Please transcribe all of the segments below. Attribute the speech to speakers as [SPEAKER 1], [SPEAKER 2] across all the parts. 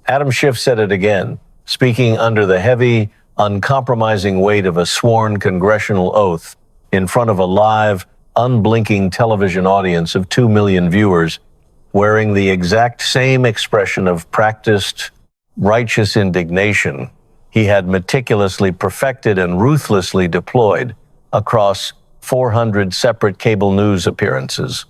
[SPEAKER 1] Adam Schiff said it again, speaking under the heavy, uncompromising weight of a sworn congressional oath in front of a live, unblinking television audience of 2 million viewers, wearing the exact same expression of practiced, righteous indignation he had meticulously perfected and ruthlessly deployed across 400 separate cable news appearances.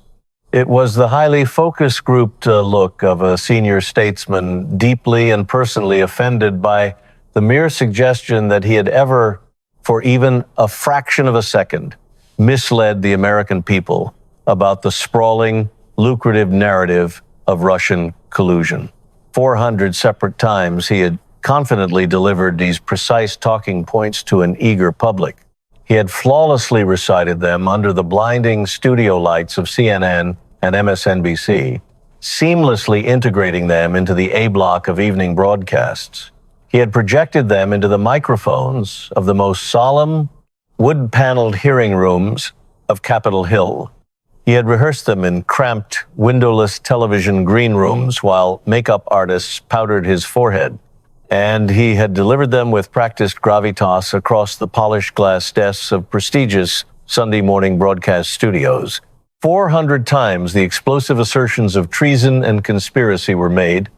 [SPEAKER 1] It was the highly focus-grouped look of a senior statesman deeply and personally offended by the mere suggestion that he had ever, for even a fraction of a second, misled the American people about the sprawling, lucrative narrative of Russian collusion. 400 separate times he had confidently delivered these precise talking points to an eager public. He had flawlessly recited them under the blinding studio lights of CNN and MSNBC, seamlessly integrating them into the A block of evening broadcasts. He had projected them into the microphones of the most solemn, wood-paneled hearing rooms of Capitol Hill. He had rehearsed them in cramped, windowless television green rooms while makeup artists powdered his forehead. And he had delivered them with practiced gravitas across the polished glass desks of prestigious Sunday morning broadcast studios. 400 times the explosive assertions of treason and conspiracy were made,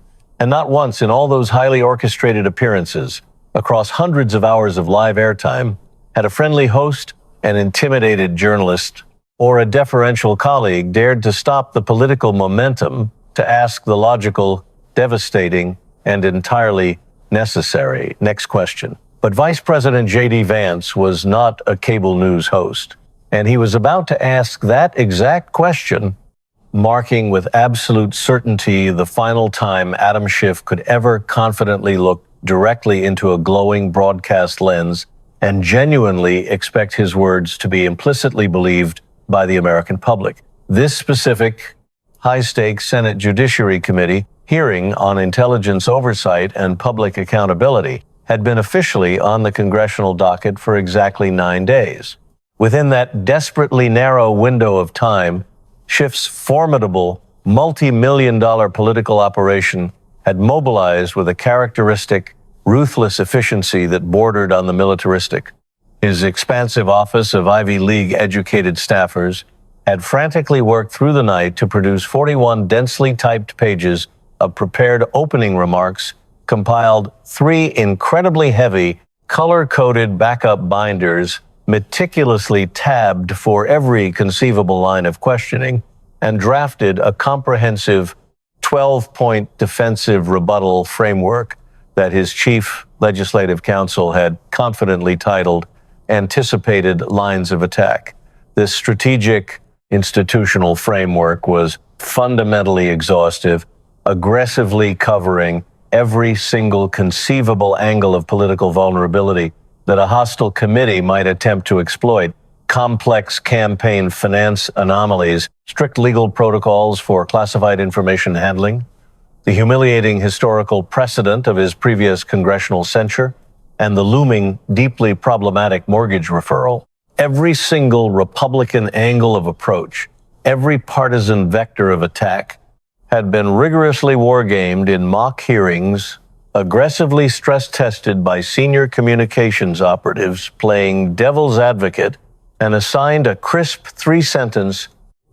[SPEAKER 1] and not once in all those highly orchestrated appearances, across hundreds of hours of live airtime, had a friendly host, an intimidated journalist, or a deferential colleague dared to stop the political momentum to ask the logical, devastating, and entirely necessary next question. But Vice President J.D. Vance was not a cable news host, and he was about to ask that exact question, marking with absolute certainty the final time Adam Schiff could ever confidently look directly into a glowing broadcast lens and genuinely expect his words to be implicitly believed by the American public. This specific, high-stakes Senate Judiciary Committee hearing on intelligence oversight and public accountability had been officially on the congressional docket for exactly 9 days. Within that desperately narrow window of time, Schiff's formidable, multi-million-dollar political operation had mobilized with a characteristic, ruthless efficiency that bordered on the militaristic. His expansive office of Ivy League-educated staffers had frantically worked through the night to produce 41 densely typed pages of prepared opening remarks, compiled 3 incredibly heavy, color-coded backup binders meticulously tabbed for every conceivable line of questioning, and drafted a comprehensive 12-point defensive rebuttal framework that his chief legislative counsel had confidently titled Anticipated Lines of Attack. This strategic institutional framework was fundamentally exhaustive, aggressively covering every single conceivable angle of political vulnerability that a hostile committee might attempt to exploit. Complex campaign finance anomalies, strict legal protocols for classified information handling, the humiliating historical precedent of his previous congressional censure, and the looming, deeply problematic mortgage referral. Every single Republican angle of approach, every partisan vector of attack, had been rigorously wargamed in mock hearings, aggressively stress-tested by senior communications operatives playing devil's advocate, and assigned a crisp 3-sentence,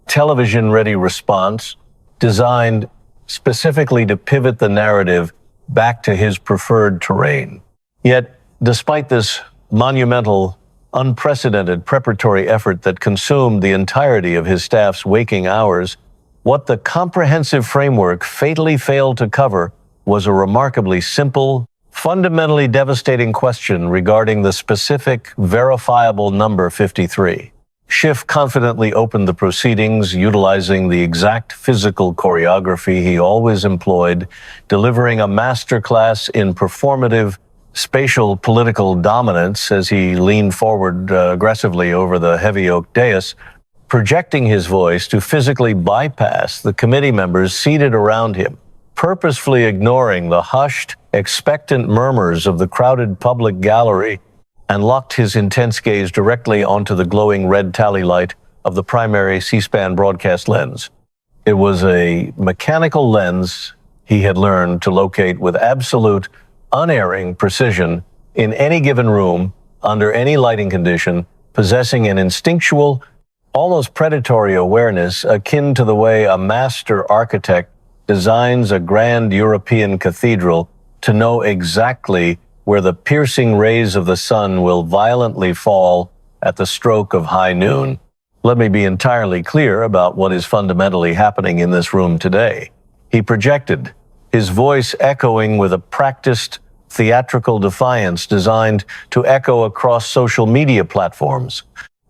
[SPEAKER 1] television-ready response designed specifically to pivot the narrative back to his preferred terrain. Yet, despite this monumental, unprecedented preparatory effort that consumed the entirety of his staff's waking hours, what the comprehensive framework fatally failed to cover was a remarkably simple, fundamentally devastating question regarding the specific, verifiable number 53. Schiff confidently opened the proceedings, utilizing the exact physical choreography he always employed, delivering a masterclass in performative, spatial political dominance as he leaned forward aggressively over the heavy oak dais, projecting his voice to physically bypass the committee members seated around him, purposefully ignoring the hushed, expectant murmurs of the crowded public gallery, and locked his intense gaze directly onto the glowing red tally light of the primary C-SPAN broadcast lens. It was a mechanical lens he had learned to locate with absolute, unerring precision in any given room, under any lighting condition, possessing an instinctual, almost predatory awareness akin to the way a master architect designs a grand European cathedral to know exactly where the piercing rays of the sun will violently fall at the stroke of high noon. Let me be entirely clear about what is fundamentally happening in this room today. He projected, his voice echoing with a practiced theatrical defiance designed to echo across social media platforms.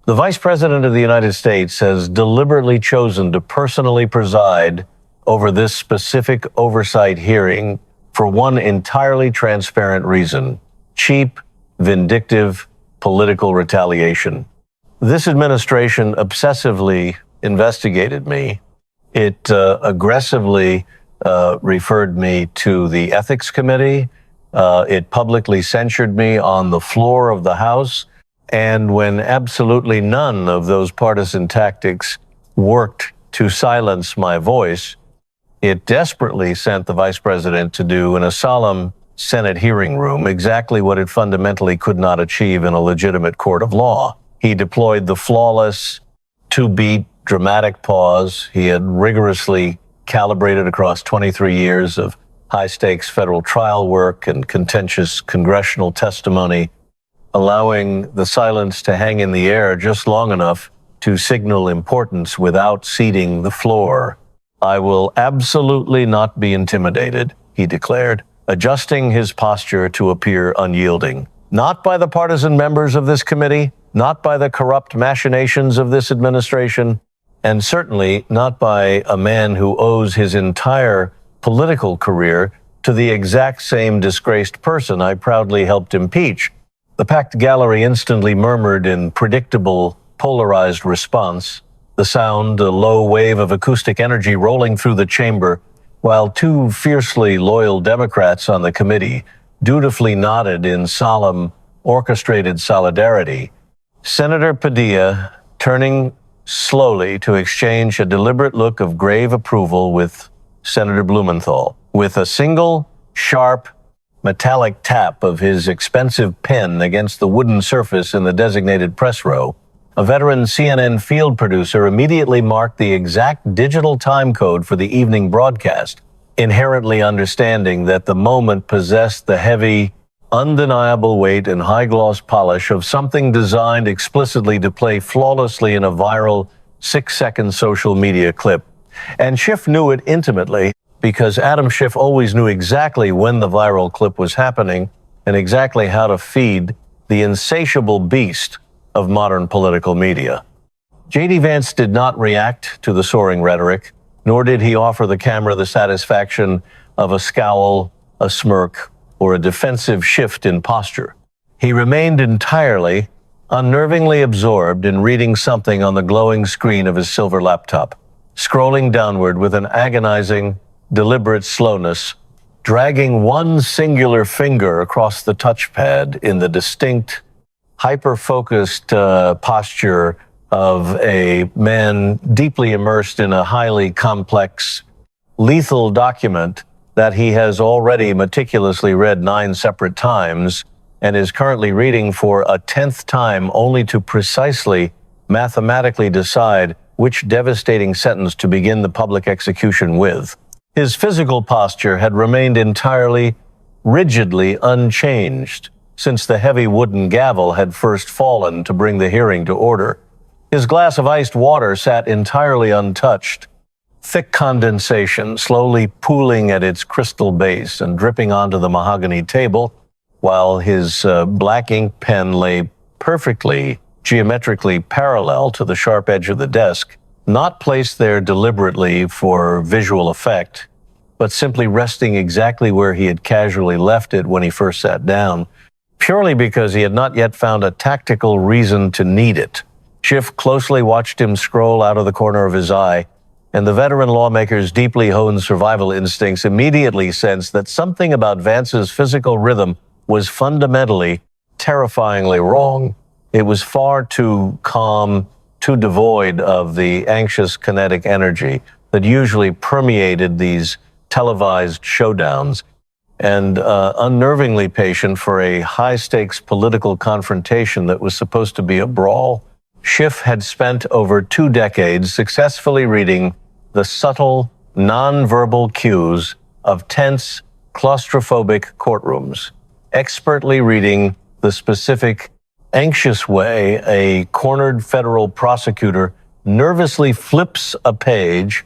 [SPEAKER 1] The Vice President of the United States has deliberately chosen to personally preside over this specific oversight hearing for one entirely transparent reason: cheap, vindictive, political retaliation. This administration obsessively investigated me. It aggressively referred me to the Ethics Committee. It publicly censured me on the floor of the House. And when absolutely none of those partisan tactics worked to silence my voice, it desperately sent the Vice President to do in a solemn Senate hearing room exactly what it fundamentally could not achieve in a legitimate court of law. He deployed the flawless two-beat dramatic pause he had rigorously calibrated across 23 years of high-stakes federal trial work and contentious congressional testimony, allowing the silence to hang in the air just long enough to signal importance without ceding the floor. "I will absolutely not be intimidated," he declared, adjusting his posture to appear unyielding. "Not by the partisan members of this committee, not by the corrupt machinations of this administration, and certainly not by a man who owes his entire political career to the exact same disgraced person I proudly helped impeach." The packed gallery instantly murmured in predictable, polarized response, the sound a low wave of acoustic energy rolling through the chamber, while two fiercely loyal Democrats on the committee dutifully nodded in solemn, orchestrated solidarity. Senator Padilla, turning slowly to exchange a deliberate look of grave approval with Senator Blumenthal, with a single, sharp, metallic tap of his expensive pen against the wooden surface in the designated press row, a veteran CNN field producer immediately marked the exact digital time code for the evening broadcast, inherently understanding that the moment possessed the heavy, undeniable weight and high-gloss polish of something designed explicitly to play flawlessly in a viral 6-second social media clip. And Schiff knew it intimately, because Adam Schiff always knew exactly when the viral clip was happening and exactly how to feed the insatiable beast of modern political media. J.D. Vance did not react to the soaring rhetoric, nor did he offer the camera the satisfaction of a scowl, a smirk, or a defensive shift in posture. He remained entirely, unnervingly absorbed in reading something on the glowing screen of his silver laptop, scrolling downward with an agonizing, deliberate slowness, dragging one singular finger across the touchpad in the distinct, hyper-focused posture of a man deeply immersed in a highly complex, lethal document that he has already meticulously read 9 separate times and is currently reading for a 10th time, only to precisely, mathematically decide which devastating sentence to begin the public execution with. His physical posture had remained entirely, rigidly unchanged since the heavy wooden gavel had first fallen to bring the hearing to order. His glass of iced water sat entirely untouched, thick condensation slowly pooling at its crystal base and dripping onto the mahogany table, while his black ink pen lay perfectly, geometrically parallel to the sharp edge of the desk, not placed there deliberately for visual effect, but simply resting exactly where he had casually left it when he first sat down, purely because he had not yet found a tactical reason to need it. Schiff closely watched him scroll out of the corner of his eye, and the veteran lawmaker's deeply honed survival instincts immediately sensed that something about Vance's physical rhythm was fundamentally, terrifyingly wrong. It was far too calm, too devoid of the anxious kinetic energy that usually permeated these televised showdowns, and unnervingly patient for a high-stakes political confrontation that was supposed to be a brawl. Schiff had spent over 2 decades successfully reading the subtle, non-verbal cues of tense, claustrophobic courtrooms, expertly reading the specific, anxious way a cornered federal prosecutor nervously flips a page,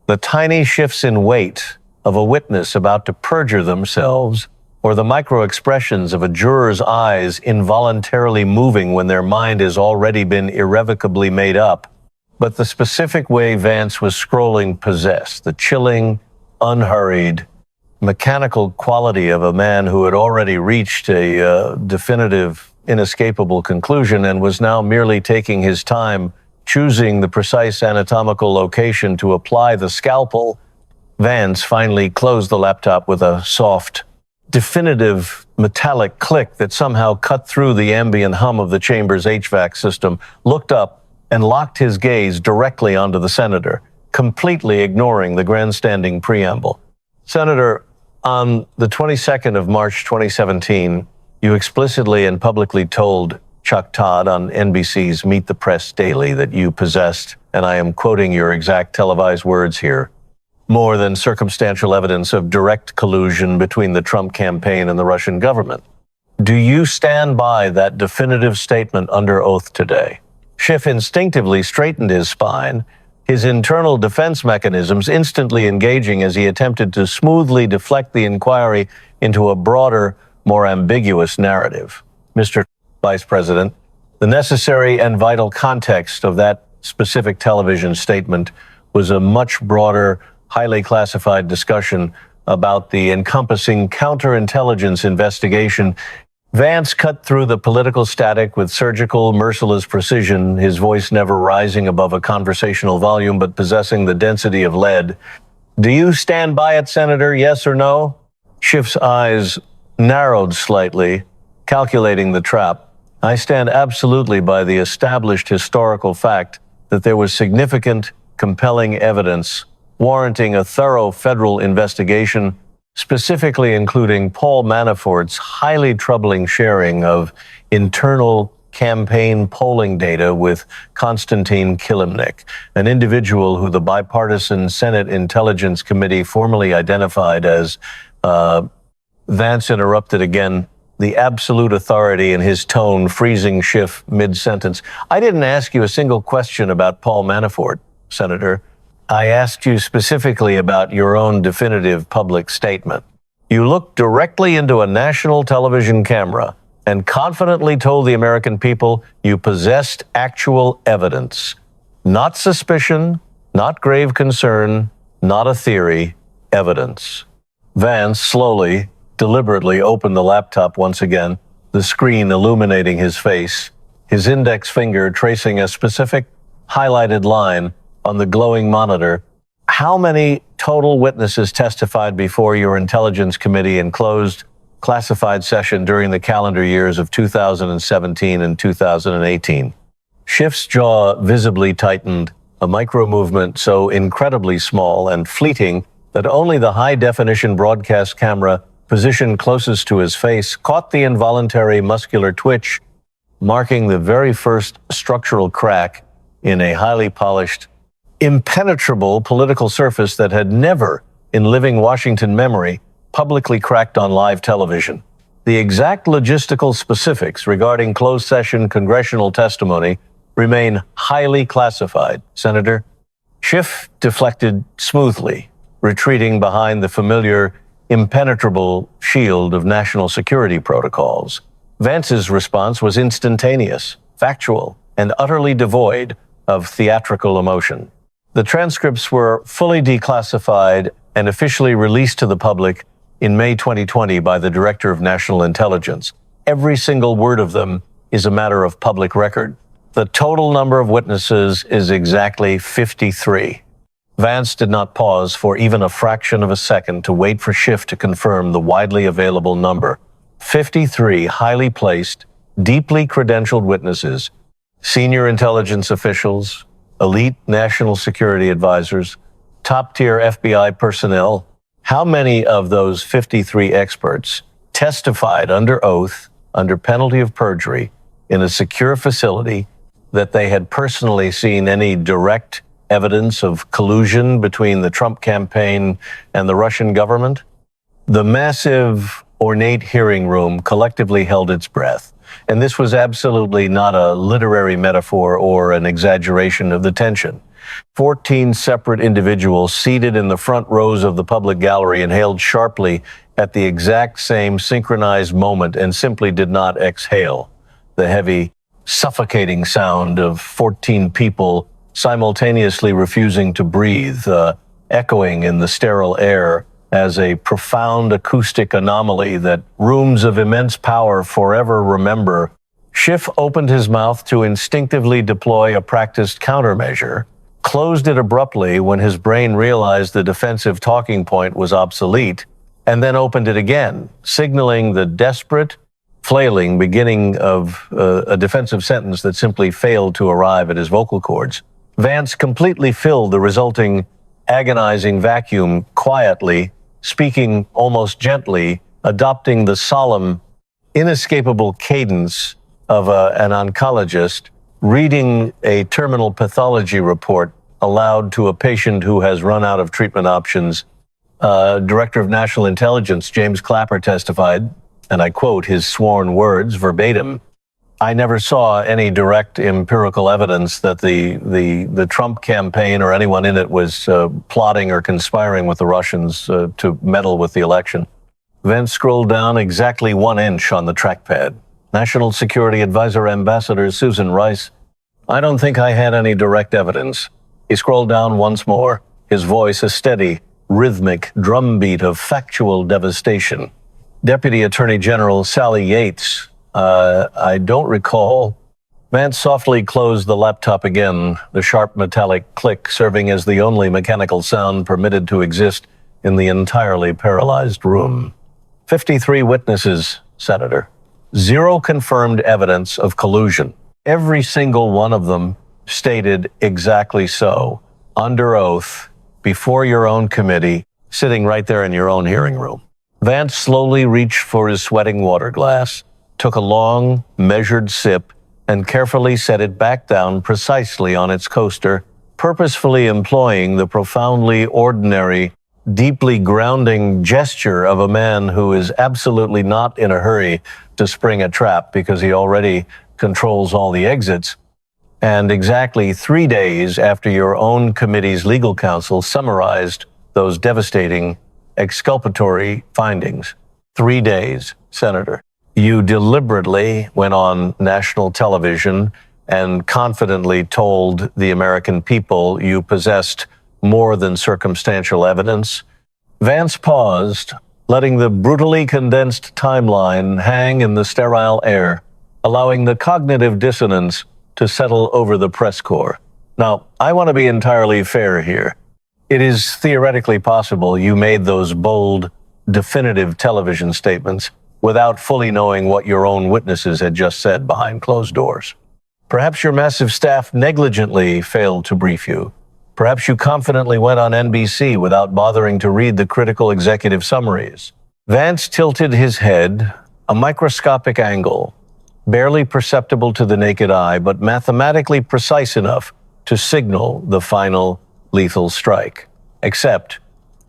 [SPEAKER 1] the tiny shifts in weight of a witness about to perjure themselves, or the micro-expressions of a juror's eyes involuntarily moving when their mind has already been irrevocably made up. But the specific way Vance was scrolling possessed the chilling, unhurried, mechanical quality of a man who had already reached a definitive, inescapable conclusion and was now merely taking his time choosing the precise anatomical location to apply the scalpel. Vance finally closed the laptop with a soft, definitive metallic click that somehow cut through the ambient hum of the chamber's HVAC system, looked up, and locked his gaze directly onto the senator, completely ignoring the grandstanding preamble. Senator, on the 22nd of March 2017, you explicitly and publicly told Chuck Todd on NBC's Meet the Press Daily that you possessed, and I am quoting your exact televised words here, more than circumstantial evidence of direct collusion between the Trump campaign and the Russian government. Do you stand by that definitive statement under oath today? Schiff instinctively straightened his spine, his internal defense mechanisms instantly engaging as he attempted to smoothly deflect the inquiry into a broader, more ambiguous narrative. Mr. Vice President, the necessary and vital context of that specific television statement was a much broader, highly classified discussion about the encompassing counterintelligence investigation. Vance cut through the political static with surgical, merciless precision, his voice never rising above a conversational volume but possessing the density of lead. Do you stand by it, Senator, yes or no? Schiff's eyes narrowed slightly, calculating the trap. I stand absolutely by the established historical fact that there was significant, compelling evidence warranting a thorough federal investigation, specifically including Paul Manafort's highly troubling sharing of internal campaign polling data with Konstantin Kilimnik, an individual who the bipartisan Senate Intelligence Committee formally identified as, Vance interrupted again, the absolute authority in his tone, freezing Schiff mid-sentence. I didn't ask you a single question about Paul Manafort, Senator. I asked you specifically about your own definitive public statement. You looked directly into a national television camera and confidently told the American people you possessed actual evidence. Not suspicion, not grave concern, not a theory, evidence. Vance slowly, deliberately opened the laptop once again, the screen illuminating his face, his index finger tracing a specific highlighted line on the glowing monitor. How many total witnesses testified before your Intelligence Committee in closed, classified session during the calendar years of 2017 and 2018? Schiff's jaw visibly tightened, a micro movement so incredibly small and fleeting that only the high-definition broadcast camera positioned closest to his face caught the involuntary muscular twitch, marking the very first structural crack in a highly polished, impenetrable political surface that had never, in living Washington memory, publicly cracked on live television. The exact logistical specifics regarding closed-session congressional testimony remain highly classified, Senator. Schiff deflected smoothly, retreating behind the familiar, impenetrable shield of national security protocols. Vance's response was instantaneous, factual, and utterly devoid of theatrical emotion. The transcripts were fully declassified and officially released to the public in May 2020 by the Director of National Intelligence. Every single word of them is a matter of public record. The total number of witnesses is exactly 53. Vance did not pause for even a fraction of a second to wait for Schiff to confirm the widely available number. 53 highly placed, deeply credentialed witnesses, senior intelligence officials, elite national security advisors, top-tier FBI personnel, How many of those 53 experts testified under oath, under penalty of perjury, in a secure facility that they had personally seen any direct evidence of collusion between the Trump campaign and the Russian government? The massive, ornate hearing room collectively held its breath. And this was absolutely not a literary metaphor or an exaggeration of the tension. 14 separate individuals seated in the front rows of the public gallery inhaled sharply at the exact same synchronized moment and simply did not exhale. The heavy, suffocating sound of 14 people simultaneously refusing to breathe, echoing in the sterile air as a profound acoustic anomaly that rooms of immense power forever remember. Schiff opened his mouth to instinctively deploy a practiced countermeasure, closed it abruptly when his brain realized the defensive talking point was obsolete, and then opened it again, signaling the desperate, flailing beginning of a defensive sentence that simply failed to arrive at his vocal cords. Vance completely filled the resulting agonizing vacuum quietly, speaking almost gently, adopting the solemn, inescapable cadence of an oncologist reading a terminal pathology report aloud to a patient who has run out of treatment options. Director of National Intelligence James Clapper testified, and I quote his sworn words verbatim, "I never saw any direct empirical evidence that the Trump campaign or anyone in it was plotting or conspiring with the Russians to meddle with the election." Vance scrolled down exactly 1 inch on the trackpad. National Security Advisor Ambassador Susan Rice, "I don't think I had any direct evidence." He scrolled down once more, his voice a steady, rhythmic drumbeat of factual devastation. Deputy Attorney General Sally Yates, "I don't recall." Vance softly closed the laptop again, the sharp metallic click serving as the only mechanical sound permitted to exist in the entirely paralyzed room. 53 witnesses, Senator. 0 confirmed evidence of collusion. Every single one of them stated exactly so, under oath, before your own committee, sitting right there in your own hearing room. Vance slowly reached for his sweating water glass, took a long, measured sip, and carefully set it back down precisely on its coaster, purposefully employing the profoundly ordinary, deeply grounding gesture of a man who is absolutely not in a hurry to spring a trap because he already controls all the exits. And exactly 3 days after your own committee's legal counsel summarized those devastating exculpatory findings. 3 days, Senator. You deliberately went on national television and confidently told the American people you possessed more than circumstantial evidence. Vance paused, letting the brutally condensed timeline hang in the sterile air, allowing the cognitive dissonance to settle over the press corps. Now, I want to be entirely fair here. It is theoretically possible you made those bold, definitive television statements without fully knowing what your own witnesses had just said behind closed doors. Perhaps your massive staff negligently failed to brief you. Perhaps you confidently went on NBC without bothering to read the critical executive summaries. Vance tilted his head, a microscopic angle, barely perceptible to the naked eye, but mathematically precise enough to signal the final lethal strike. Except,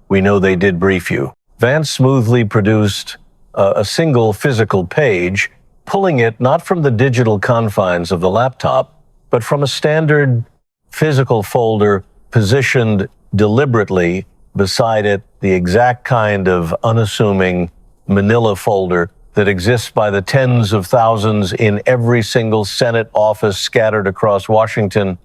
[SPEAKER 1] we know they did brief you. Vance smoothly produced a single physical page, pulling it not from the digital confines of the laptop, but from a standard physical folder positioned deliberately beside it, the exact kind of unassuming manila folder that exists by the tens of thousands in every single Senate office scattered across Washington,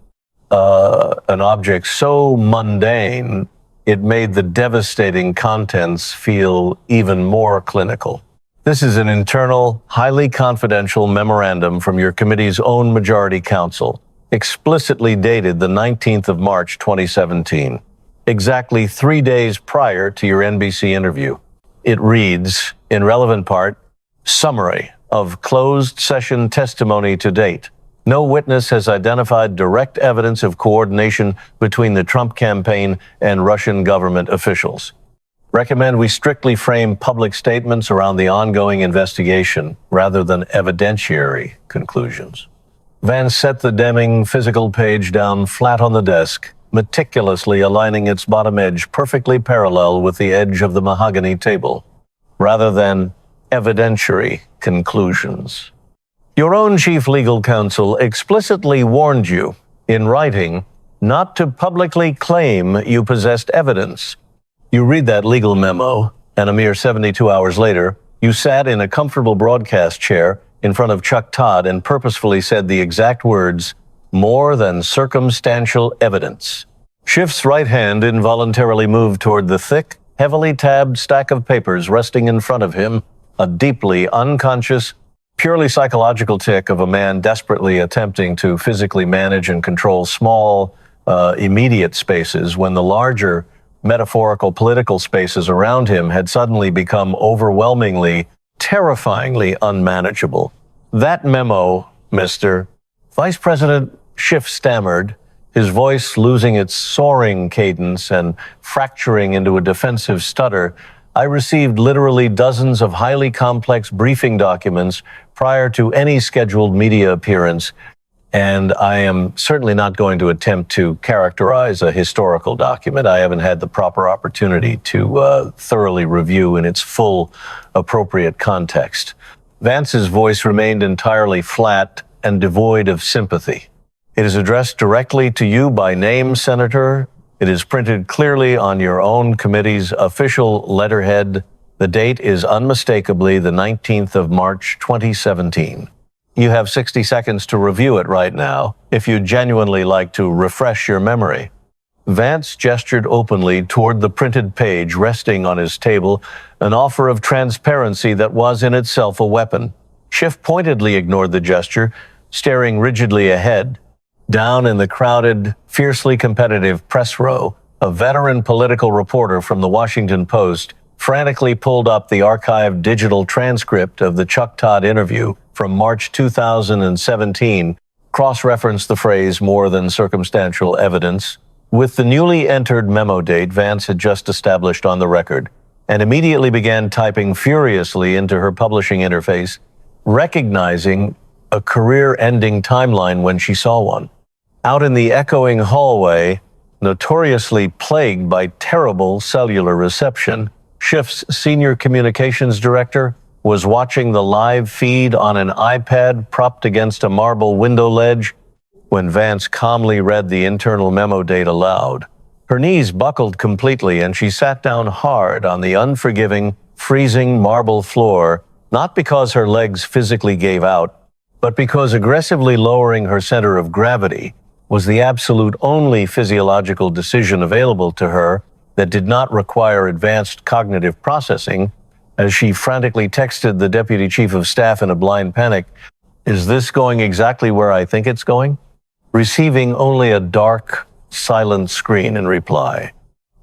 [SPEAKER 1] an object so mundane, it made the devastating contents feel even more clinical. This is an internal, highly confidential memorandum from your committee's own majority counsel, explicitly dated the 19th of March, 2017, exactly 3 days prior to your NBC interview. It reads, in relevant part, summary of closed session testimony to date. No witness has identified direct evidence of coordination between the Trump campaign and Russian government officials. recommend we strictly frame public statements around the ongoing investigation rather than evidentiary conclusions. Vance set the Deming physical page down flat on the desk, meticulously aligning its bottom edge perfectly parallel with the edge of the mahogany table, rather than evidentiary conclusions. Your own chief legal counsel explicitly warned you, in writing, not to publicly claim you possessed evidence. You read that legal memo, and a mere 72 hours later, you sat in a comfortable broadcast chair in front of Chuck Todd and purposefully said the exact words, "more than circumstantial evidence." Schiff's right hand involuntarily moved toward the thick, heavily tabbed stack of papers resting in front of him, a deeply unconscious, purely psychological tic of a man desperately attempting to physically manage and control small, immediate spaces when the larger, metaphorical political spaces around him had suddenly become overwhelmingly, terrifyingly unmanageable. That memo, Mr. Vice President Schiff stammered, his voice losing its soaring cadence and fracturing into a defensive stutter. I received literally dozens of highly complex briefing documents prior to any scheduled media appearance, and I am certainly not going to attempt to characterize a historical document. I haven't had the proper opportunity to thoroughly review in its full, appropriate context. Vance's voice remained entirely flat and devoid of sympathy. It is addressed directly to you by name, Senator. It is printed clearly on your own committee's official letterhead. The date is unmistakably the 19th of March, 2017. You have 60 seconds to review it right now, if you'd genuinely like to refresh your memory. Vance gestured openly toward the printed page resting on his table, an offer of transparency that was in itself a weapon. Schiff pointedly ignored the gesture, staring rigidly ahead. Down in the crowded, fiercely competitive press row, a veteran political reporter from the Washington Post frantically pulled up the archived digital transcript of the Chuck Todd interview from March 2017, cross-referenced the phrase "more than circumstantial evidence" with the newly entered memo date Vance had just established on the record, and immediately began typing furiously into her publishing interface, recognizing a career-ending timeline when she saw one. Out in the echoing hallway, notoriously plagued by terrible cellular reception, Schiff's senior communications director was watching the live feed on an iPad propped against a marble window ledge when Vance calmly read the internal memo date aloud. Her knees buckled completely and she sat down hard on the unforgiving, freezing marble floor, not because her legs physically gave out, but because aggressively lowering her center of gravity was the absolute only physiological decision available to her that did not require advanced cognitive processing. As she frantically texted the deputy chief of staff in a blind panic, "Is this going exactly where I think it's going?" Receiving only a dark, silent screen in reply.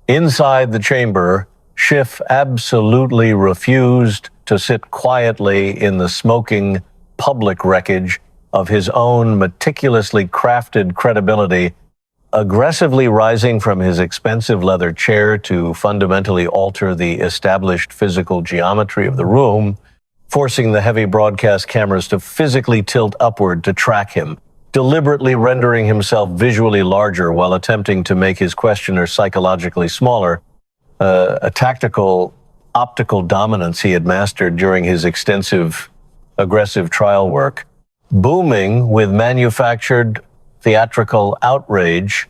[SPEAKER 1] Inside the chamber, Schiff absolutely refused to sit quietly in the smoking public wreckage of his own meticulously crafted credibility, aggressively rising from his expensive leather chair to fundamentally alter the established physical geometry of the room, forcing the heavy broadcast cameras to physically tilt upward to track him, deliberately rendering himself visually larger while attempting to make his questioner psychologically smaller, a tactical optical dominance he had mastered during his extensive, aggressive trial work. Booming with manufactured theatrical outrage,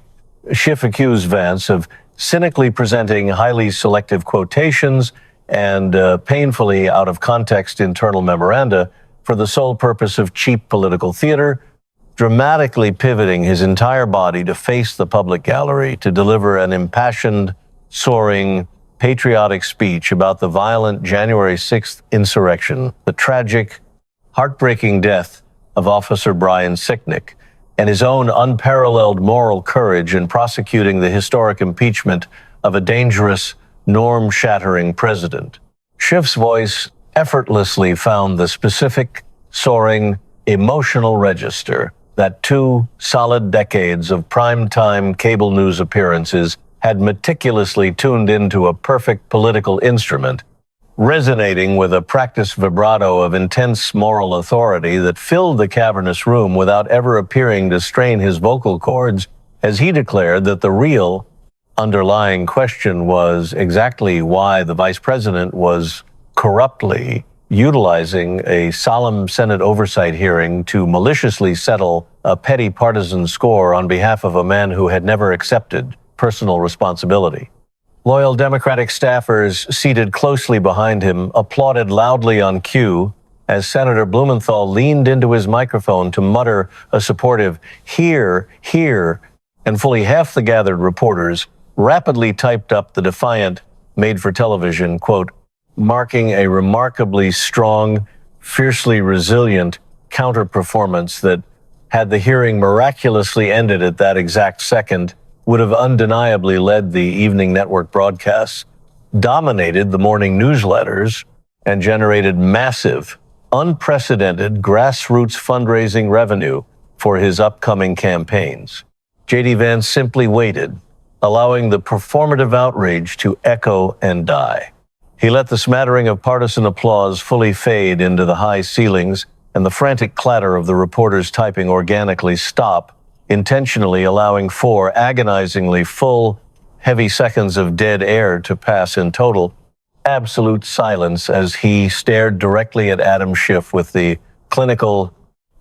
[SPEAKER 1] Schiff accused Vance of cynically presenting highly selective quotations and painfully out of context internal memoranda for the sole purpose of cheap political theater, dramatically pivoting his entire body to face the public gallery to deliver an impassioned, soaring, patriotic speech about the violent January 6th insurrection, the tragic, heartbreaking death of Officer Brian Sicknick, and his own unparalleled moral courage in prosecuting the historic impeachment of a dangerous, norm-shattering president. Schiff's voice effortlessly found the specific, soaring, emotional register that 2 solid decades of primetime cable news appearances had meticulously tuned into a perfect political instrument, resonating with a practiced vibrato of intense moral authority that filled the cavernous room without ever appearing to strain his vocal cords, as he declared that the real underlying question was exactly why the vice president was corruptly utilizing a solemn Senate oversight hearing to maliciously settle a petty partisan score on behalf of a man who had never accepted personal responsibility. Loyal Democratic staffers seated closely behind him applauded loudly on cue as Senator Blumenthal leaned into his microphone to mutter a supportive "Here, here," and fully half the gathered reporters rapidly typed up the defiant, made-for-television quote, marking a remarkably strong, fiercely resilient counter-performance that, had the hearing miraculously ended at that exact second, would have undeniably led the evening network broadcasts, dominated the morning newsletters, and generated massive, unprecedented grassroots fundraising revenue for his upcoming campaigns. J.D. Vance simply waited, allowing the performative outrage to echo and die. He let the smattering of partisan applause fully fade into the high ceilings and the frantic clatter of the reporters typing organically stop, intentionally allowing 4 agonizingly full, heavy seconds of dead air to pass in total absolute silence as he stared directly at Adam Schiff with the clinical,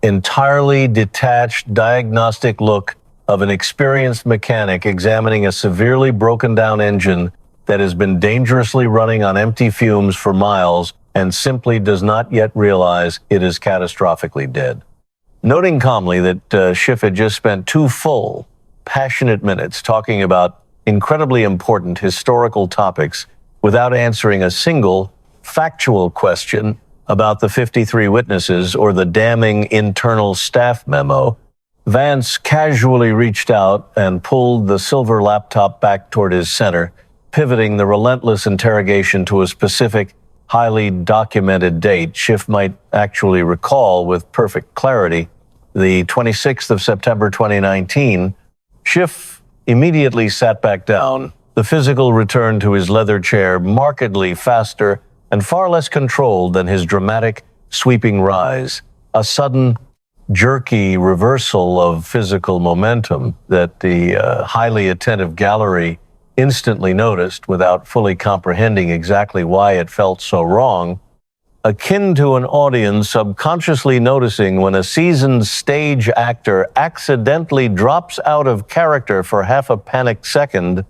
[SPEAKER 1] entirely detached diagnostic look of an experienced mechanic examining a severely broken down engine that has been dangerously running on empty fumes for miles and simply does not yet realize it is catastrophically dead. Noting calmly that Schiff had just spent 2 full, passionate minutes talking about incredibly important historical topics without answering a single factual question about the 53 witnesses or the damning internal staff memo, Vance casually reached out and pulled the silver laptop back toward his center, pivoting the relentless interrogation to a specific, highly documented date Schiff might actually recall with perfect clarity, the 26th of September 2019. Schiff immediately sat back down, the physical return to his leather chair markedly faster and far less controlled than his dramatic, sweeping rise, a sudden, jerky reversal of physical momentum that the highly attentive gallery instantly noticed without fully comprehending exactly why it felt so wrong, akin to an audience subconsciously noticing when a seasoned stage actor accidentally drops out of character for half a panicked second,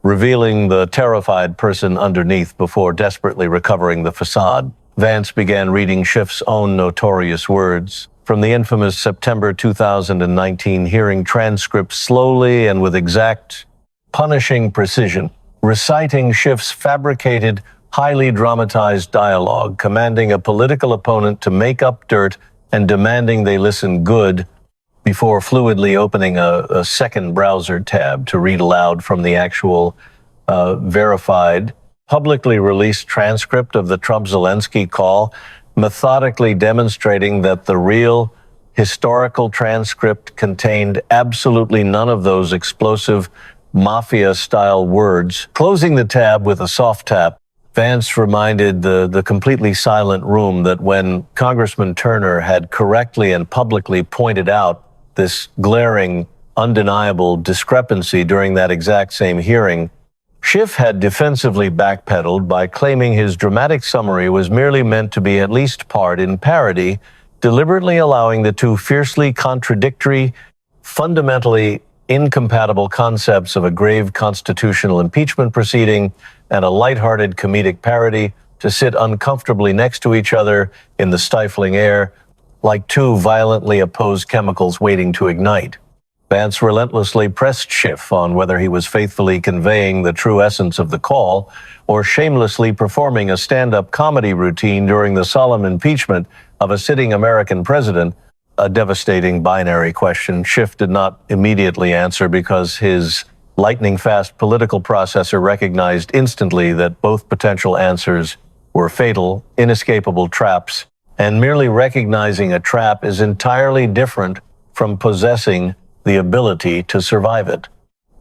[SPEAKER 1] revealing the terrified person underneath before desperately recovering the facade. Vance began reading Schiff's own notorious words from the infamous September 2019 hearing transcript slowly and with exact, punishing precision, reciting Schiff's fabricated, highly dramatized dialogue, commanding a political opponent to make up dirt and demanding they listen good before fluidly opening a second browser tab to read aloud from the actual verified, publicly released transcript of the Trump-Zelensky call, methodically demonstrating that the real historical transcript contained absolutely none of those explosive mafia-style words. Closing the tab with a soft tap, Vance reminded the completely silent room that when Congressman Turner had correctly and publicly pointed out this glaring, undeniable discrepancy during that exact same hearing, Schiff had defensively backpedaled by claiming his dramatic summary was merely meant to be at least part in parody, deliberately allowing the two fiercely contradictory, fundamentally incompatible concepts of a grave constitutional impeachment proceeding and a lighthearted comedic parody to sit uncomfortably next to each other in the stifling air, like two violently opposed chemicals waiting to ignite. Vance relentlessly pressed Schiff on whether he was faithfully conveying the true essence of the call or shamelessly performing a stand-up comedy routine during the solemn impeachment of a sitting American president, a devastating binary question Schiff did not immediately answer because his lightning-fast political processor recognized instantly that both potential answers were fatal, inescapable traps, and merely recognizing a trap is entirely different from possessing the ability to survive it.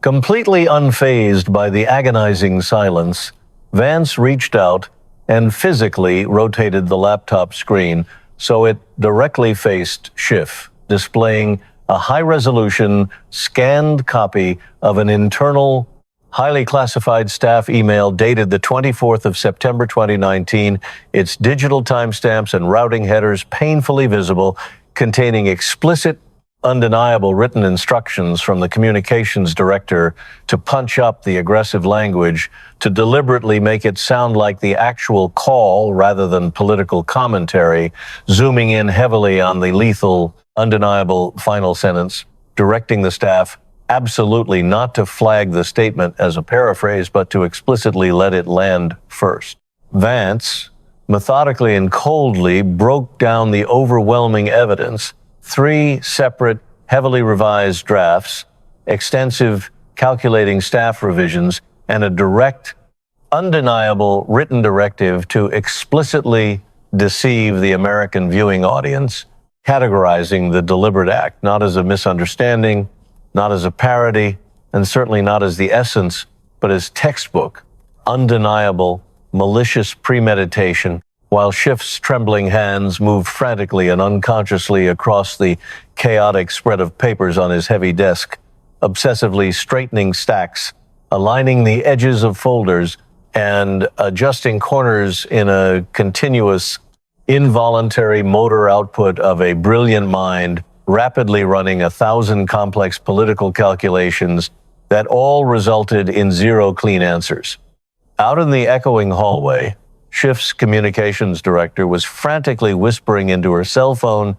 [SPEAKER 1] Completely unfazed by the agonizing silence, Vance reached out and physically rotated the laptop screen so it directly faced Schiff, displaying a high-resolution, scanned copy of an internal, highly classified staff email dated the 24th of September 2019, its digital timestamps and routing headers painfully visible, containing explicit, undeniable written instructions from the communications director to punch up the aggressive language, to deliberately make it sound like the actual call rather than political commentary, zooming in heavily on the lethal, undeniable final sentence, directing the staff absolutely not to flag the statement as a paraphrase, but to explicitly let it land first. Vance methodically and coldly broke down the overwhelming evidence, 3 separate, heavily revised drafts, extensive calculating staff revisions, and a direct, undeniable written directive to explicitly deceive the American viewing audience, categorizing the deliberate act not as a misunderstanding, not as a parody, and certainly not as the essence, but as textbook, undeniable, malicious premeditation, while Schiff's trembling hands moved frantically and unconsciously across the chaotic spread of papers on his heavy desk, obsessively straightening stacks, aligning the edges of folders, and adjusting corners in a continuous, involuntary motor output of a brilliant mind, rapidly running 1,000 complex political calculations that all resulted in 0 clean answers. Out in the echoing hallway, Schiff's communications director was frantically whispering into her cell phone,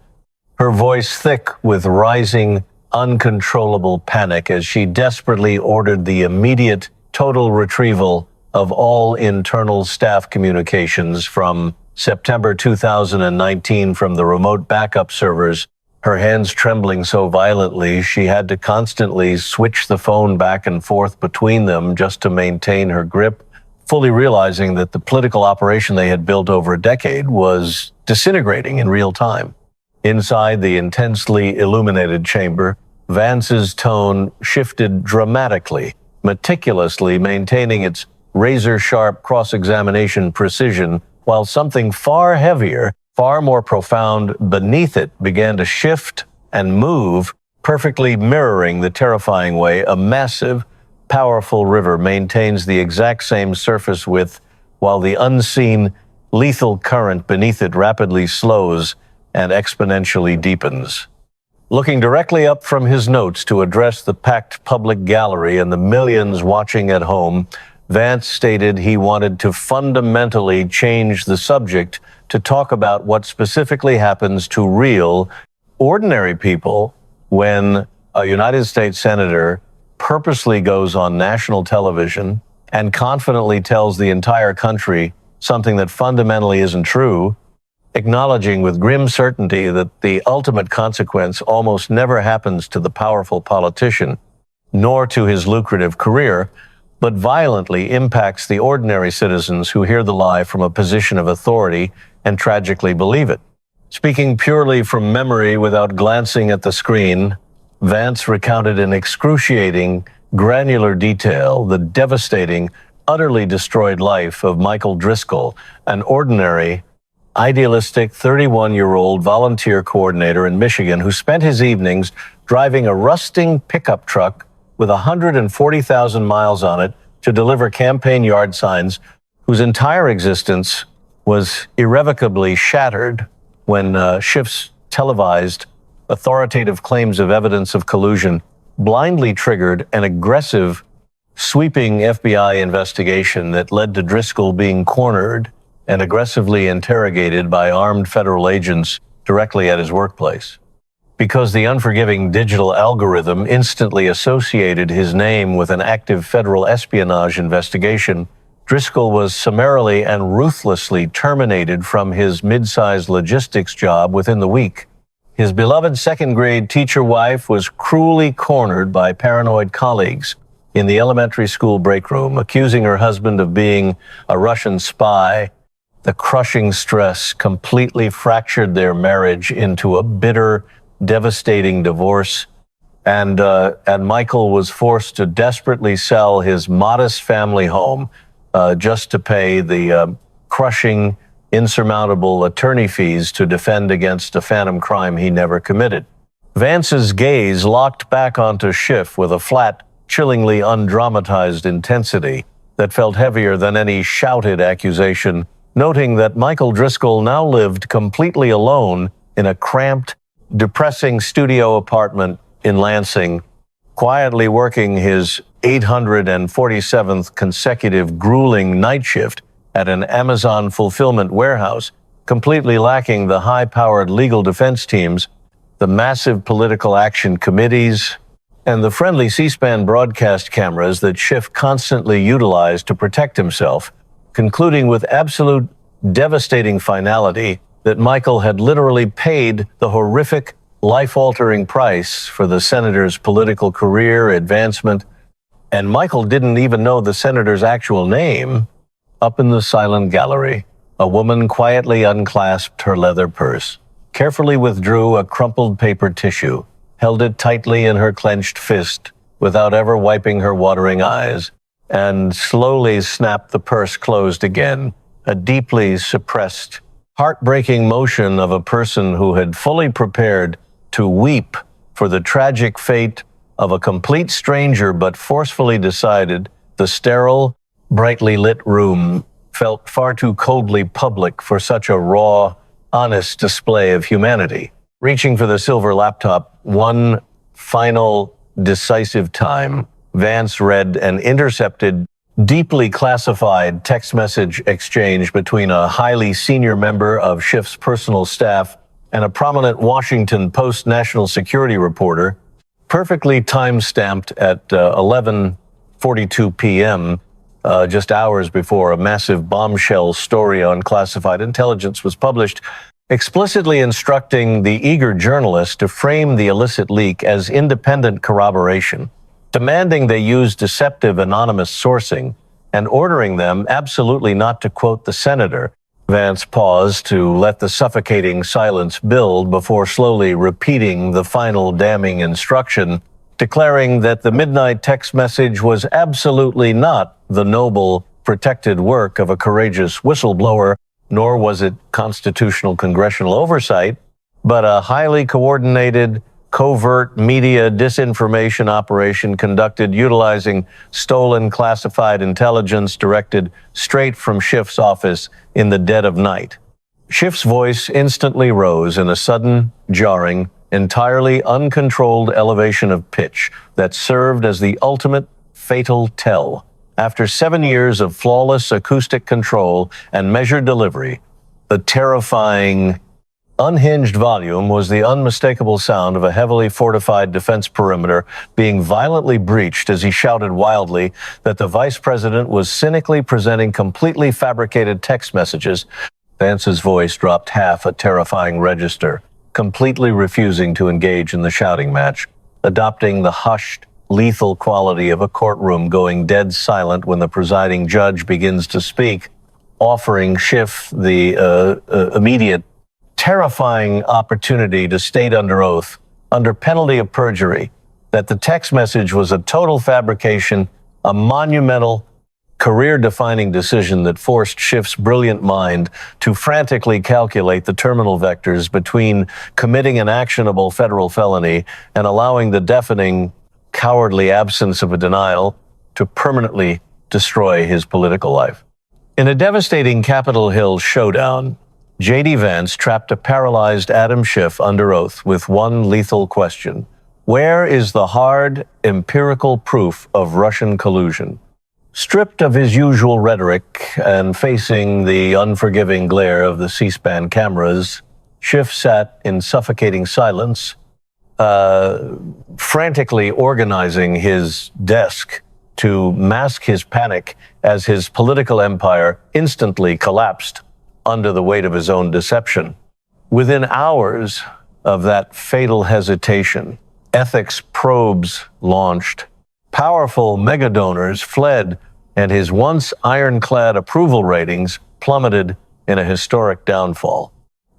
[SPEAKER 1] her voice thick with rising, uncontrollable panic as she desperately ordered the immediate, total retrieval of all internal staff communications from September 2019 from the remote backup servers, her hands trembling so violently she had to constantly switch the phone back and forth between them just to maintain her grip, fully realizing that the political operation they had built over a decade was disintegrating in real time. Inside the intensely illuminated chamber, Vance's tone shifted dramatically, meticulously maintaining its razor-sharp cross-examination precision, while something far heavier, far more profound beneath it began to shift and move, perfectly mirroring the terrifying way a massive, powerful river maintains the exact same surface width, while the unseen, lethal current beneath it rapidly slows and exponentially deepens. Looking directly up from his notes to address the packed public gallery and the millions watching at home, Vance stated he wanted to fundamentally change the subject to talk about what specifically happens to real, ordinary people when a United States senator purposely goes on national television and confidently tells the entire country something that fundamentally isn't true, acknowledging with grim certainty that the ultimate consequence almost never happens to the powerful politician, nor to his lucrative career, but violently impacts the ordinary citizens who hear the lie from a position of authority and tragically believe it. Speaking purely from memory without glancing at the screen, Vance recounted in excruciating, granular detail the devastating, utterly destroyed life of Michael Driscoll, an ordinary, idealistic 31-year-old volunteer coordinator in Michigan who spent his evenings driving a rusting pickup truck with 140,000 miles on it to deliver campaign yard signs, whose entire existence was irrevocably shattered when Schiff's televised, authoritative claims of evidence of collusion blindly triggered an aggressive, sweeping FBI investigation that led to Driscoll being cornered and aggressively interrogated by armed federal agents directly at his workplace. Because the unforgiving digital algorithm instantly associated his name with an active federal espionage investigation, Driscoll was summarily and ruthlessly terminated from his mid-sized logistics job within the week. His beloved second-grade teacher wife was cruelly cornered by paranoid colleagues in the elementary school break room, accusing her husband of being a Russian spy. The crushing stress completely fractured their marriage into a bitter, devastating divorce, And Michael was forced to desperately sell his modest family home just to pay the crushing, insurmountable attorney fees to defend against a phantom crime he never committed. Vance's gaze locked back onto Schiff with a flat, chillingly undramatized intensity that felt heavier than any shouted accusation, noting that Michael Driscoll now lived completely alone in a cramped, depressing studio apartment in Lansing, quietly working his 847th consecutive grueling night shift at an Amazon fulfillment warehouse, completely lacking the high-powered legal defense teams, the massive political action committees, and the friendly C-SPAN broadcast cameras that Schiff constantly utilized to protect himself, concluding with absolute devastating finality that Michael had literally paid the horrific, life-altering price for the senator's political career advancement, and Michael didn't even know the senator's actual name. Up in the silent gallery, a woman quietly unclasped her leather purse, carefully withdrew a crumpled paper tissue, held it tightly in her clenched fist without ever wiping her watering eyes, and slowly snapped the purse closed again, a deeply suppressed, heartbreaking motion of a person who had fully prepared to weep for the tragic fate of a complete stranger, but forcefully decided the sterile, brightly lit room felt far too coldly public for such a raw, honest display of humanity. Reaching for the silver laptop one final, decisive time, Vance read an intercepted, deeply classified text message exchange between a highly senior member of Schiff's personal staff and a prominent Washington Post national security reporter, perfectly time-stamped at 11:42 p.m., just hours before a massive bombshell story on classified intelligence was published, explicitly instructing the eager journalist to frame the illicit leak as independent corroboration, demanding they use deceptive anonymous sourcing, and ordering them absolutely not to quote the senator. Vance paused to let the suffocating silence build before slowly repeating the final damning instruction, declaring that the midnight text message was absolutely not the noble, protected work of a courageous whistleblower, nor was it constitutional congressional oversight, but a highly coordinated, covert media disinformation operation conducted utilizing stolen classified intelligence directed straight from Schiff's office in the dead of night. Schiff's voice instantly rose in a sudden, jarring, entirely uncontrolled elevation of pitch that served as the ultimate fatal tell. After 7 years of flawless acoustic control and measured delivery, the terrifying, unhinged volume was the unmistakable sound of a heavily fortified defense perimeter being violently breached as he shouted wildly that the vice president was cynically presenting completely fabricated text messages. Vance's voice dropped half a terrifying register, completely refusing to engage in the shouting match, adopting the hushed, lethal quality of a courtroom going dead silent when the presiding judge begins to speak, offering Schiff the immediate, terrifying opportunity to state under oath, under penalty of perjury, that the text message was a total fabrication, a monumental, career-defining decision that forced Schiff's brilliant mind to frantically calculate the terminal vectors between committing an actionable federal felony and allowing the deafening, cowardly absence of a denial to permanently destroy his political life. In a devastating Capitol Hill showdown, J.D. Vance trapped a paralyzed Adam Schiff under oath with one lethal question: where is the hard, empirical proof of Russian collusion? Stripped of his usual rhetoric and facing the unforgiving glare of the C-SPAN cameras, Schiff sat in suffocating silence, frantically organizing his desk to mask his panic as his political empire instantly collapsed under the weight of his own deception. Within hours of that fatal hesitation, ethics probes launched. Powerful megadonors fled, and his once ironclad approval ratings plummeted in a historic downfall.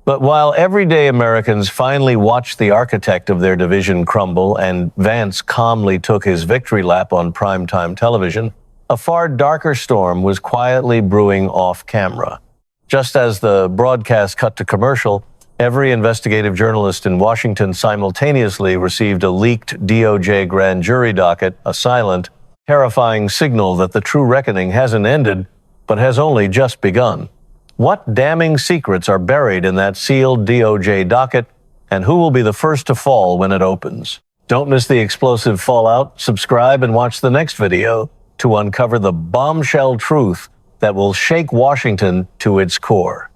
[SPEAKER 1] But while everyday Americans finally watched the architect of their division crumble and Vance calmly took his victory lap on primetime television, a far darker storm was quietly brewing off camera. Just as the broadcast cut to commercial, every investigative journalist in Washington simultaneously received a leaked DOJ grand jury docket, a silent, terrifying signal that the true reckoning hasn't ended, but has only just begun. What damning secrets are buried in that sealed DOJ docket, and who will be the first to fall when it opens? Don't miss the explosive fallout. Subscribe and watch the next video to uncover the bombshell truth that will shake Washington to its core.